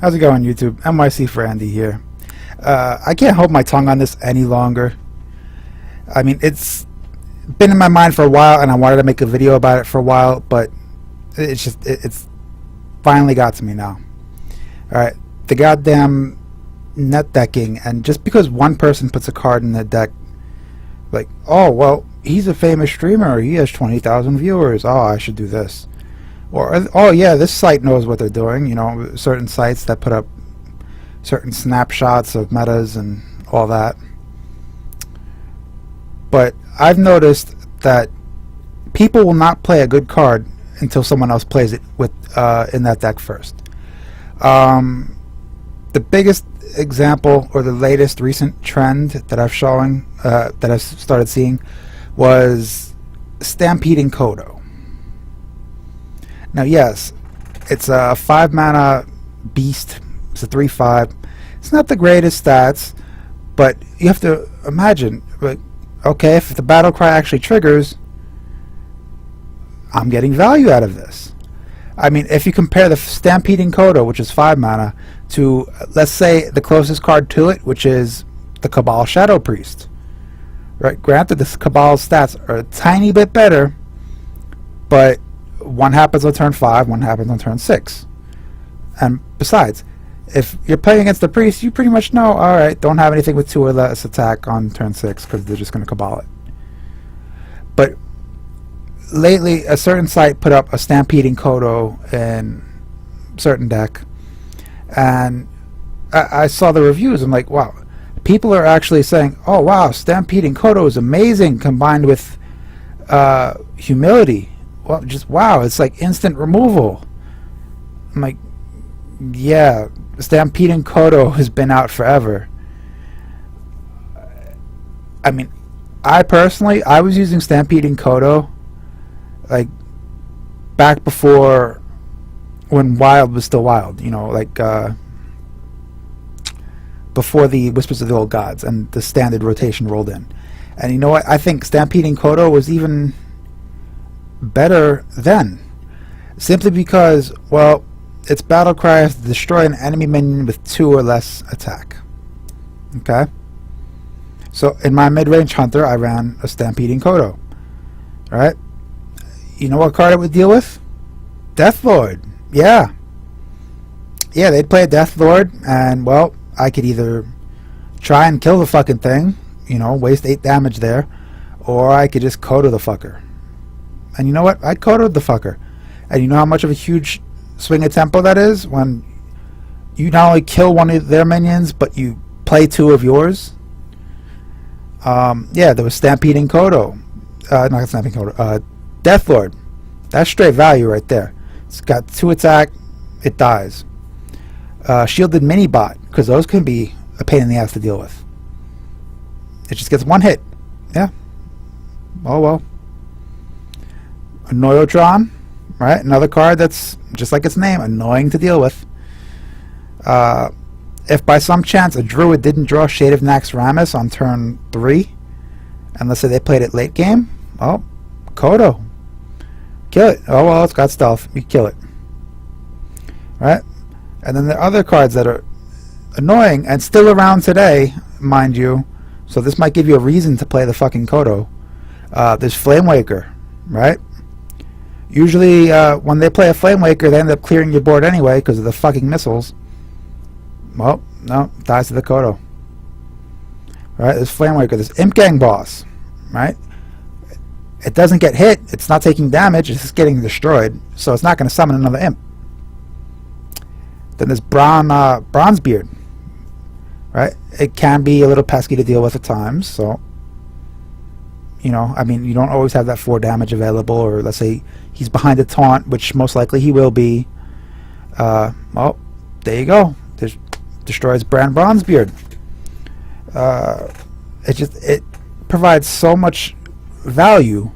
How's it going, YouTube? NYC for Andy here. I can't hold my tongue on this any longer. I mean, it's been in my mind for a while, and I wanted to make a video about it for a while, but it's finally got to me now. Alright, the goddamn net decking, and just because one person puts a card in the deck, like, oh, well, he's a famous streamer, he has 20,000 viewers, oh, I should do this. Or, oh yeah, this site knows what they're doing, you know, certain sites that put up certain snapshots of metas and all that. But I've noticed that people will not play a good card until someone else plays it with in that deck first. The biggest example, or the latest recent trend that I've started seeing, was Stampeding Kodo. Now, yes, it's a 5-mana beast. It's a 3/5. It's not the greatest stats, but you have to imagine, like, okay, if the battle cry actually triggers, I'm getting value out of this. I mean, if you compare the Stampeding Kodo, which is 5 mana, to, let's say, the closest card to it, which is the Cabal Shadow Priest. Right? Granted, the Cabal's stats are a tiny bit better, but one happens on turn 5, one happens on turn 6. And besides, if you're playing against the Priest, you pretty much know, alright, don't have anything with 2 or less attack on turn 6, because they're just going to Cabal it. But lately, a certain site put up a Stampeding Kodo in a certain deck, and I saw the reviews. I'm like, wow, people are actually saying, oh wow, Stampeding Kodo is amazing combined with Humility. Well, just wow, it's like instant removal. I'm like, yeah, Stampeding Kodo has been out forever. I mean, I was using Stampeding Kodo like back before, when Wild was still Wild, you know, like before the Whispers of the Old Gods and the standard rotation rolled in. And you know what? I think Stampeding Kodo was even better then, simply because, well, its battle cry is to destroy an enemy minion with 2 or less attack. Okay? So in my mid-range hunter, I ran a Stampeding Kodo. Alright? You know what card it would deal with? Deathlord. Yeah. Yeah, they'd play a Deathlord, and, well, I could either try and kill the fucking thing, you know, waste 8 damage there, or I could just Kodo the fucker. And you know what? I Kodo'd the fucker. And you know how much of a huge swing of tempo that is when you not only kill one of their minions, but you play 2 of yours? Yeah, there was Stampeding Kodo. Not Stampeding Kodo. Deathlord. That's straight value right there. It's got 2 attack. It dies. Shielded Minibot, because those can be a pain in the ass to deal with. It just gets 1 hit. Yeah. Oh well. Annoyotron, right? Another card that's just like its name, annoying to deal with. If by some chance a Druid didn't draw Shade of Naxxramas on turn 3, and let's say they played it late game, oh, Kodo. Kill it. Oh well, it's got stealth. You kill it. Right? And then there are other cards that are annoying and still around today, mind you, so this might give you a reason to play the fucking Kodo. There's Flamewaker, right? Usually when they play a Flamewaker, they end up clearing your board anyway because of the fucking missiles. Well, no, dies to the Kodo. Right? There's Flamewaker. There's Imp Gang Boss, right? It doesn't get hit. It's not taking damage. It's just getting destroyed. So it's not going to summon another Imp. Then there's Bronzebeard, right? It can be a little pesky to deal with at times, so, you know, I mean, you don't always have that 4 damage available, or let's say he's behind a taunt, which most likely he will be. Well, there you go. Destroys Bronzebeard. It provides so much value,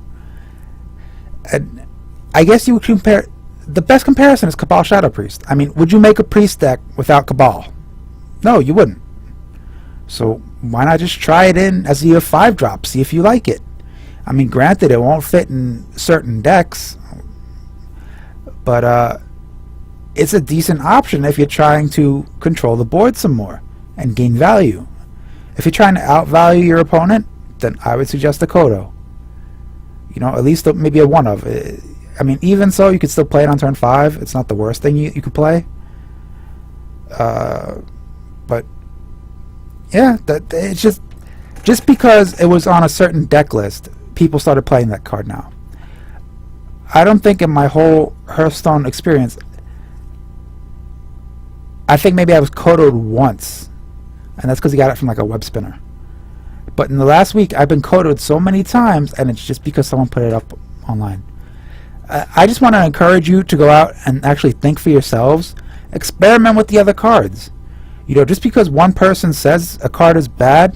and I guess you would compare. The best comparison is Cabal Shadow Priest. I mean, would you make a Priest deck without Cabal? No, you wouldn't. So why not just try it in as a 5-drop, see if you like it. I mean, granted, it won't fit in certain decks, but it's a decent option if you're trying to control the board some more and gain value. If you're trying to outvalue your opponent, then I would suggest a Kodo. You know, at least maybe a one of. I mean, even so, you could still play it on turn 5. It's not the worst thing you could play. But yeah, it's just because it was on a certain deck list, people started playing that card now. I don't think in my whole Hearthstone experience, I think maybe I was Kodo'd once, and that's because he got it from like a web spinner. But in the last week, I've been Kodo'd so many times, and it's just because someone put it up online. I just want to encourage you to go out and actually think for yourselves. Experiment with the other cards. You know, just because one person says a card is bad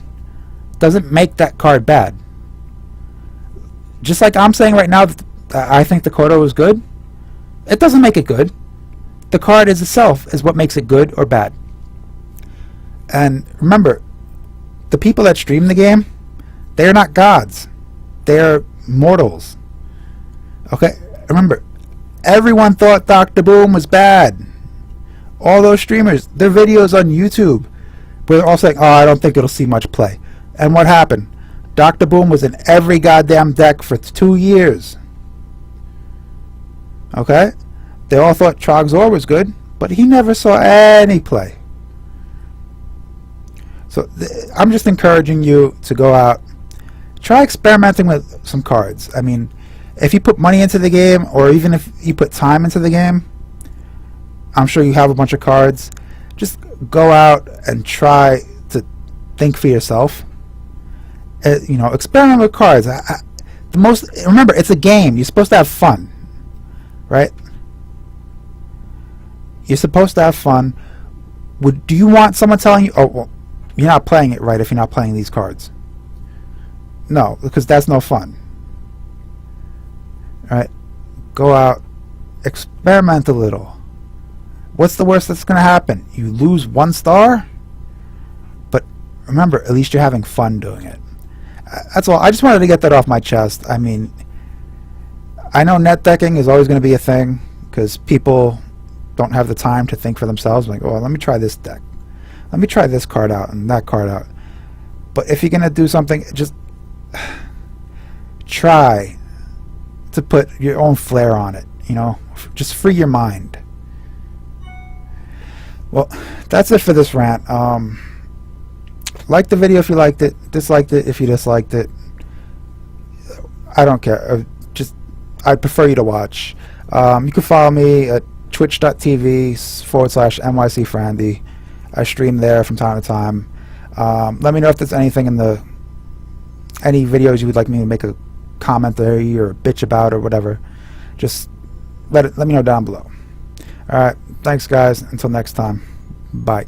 doesn't make that card bad. Just like I'm saying right now that I think the Kodo is good, it doesn't make it good. The card is itself is what makes it good or bad. And remember, the people that stream the game, they're not gods. They're mortals. Okay? Remember, everyone thought Dr. Boom was bad. All those streamers, their videos on YouTube, where they're all saying, oh, I don't think it'll see much play. And what happened? Dr. Boom was in every goddamn deck for 2 years. Okay? They all thought Trogzor was good, but he never saw any play. So I'm just encouraging you to go out, try experimenting with some cards. I mean, if you put money into the game, or even if you put time into the game, I'm sure you have a bunch of cards. Just go out and try to think for yourself. You know, experiment with cards. Remember, it's a game. You're supposed to have fun, right? You're supposed to have fun. Do you want someone telling you, oh, well, you're not playing it right if you're not playing these cards? No, because that's no fun. All right? Go out, experiment a little. What's the worst that's going to happen? You lose 1 star? But remember, at least you're having fun doing it. That's all. I just wanted to get that off my chest. I mean, I know net decking is always going to be a thing because people don't have the time to think for themselves. Like, oh, let me try this deck. Let me try this card out and that card out. But if you're going to do something, just try to put your own flair on it. You know, just free your mind. Well, that's it for this rant. Like the video if you liked it. Disliked it if you disliked it. I don't care. I'd prefer you to watch. You can follow me at twitch.tv/NYCFrandy. I stream there from time to time. Let me know if there's anything in any videos you would like me to make a commentary or a bitch about or whatever. Just let me know down below. Alright, thanks guys. Until next time. Bye.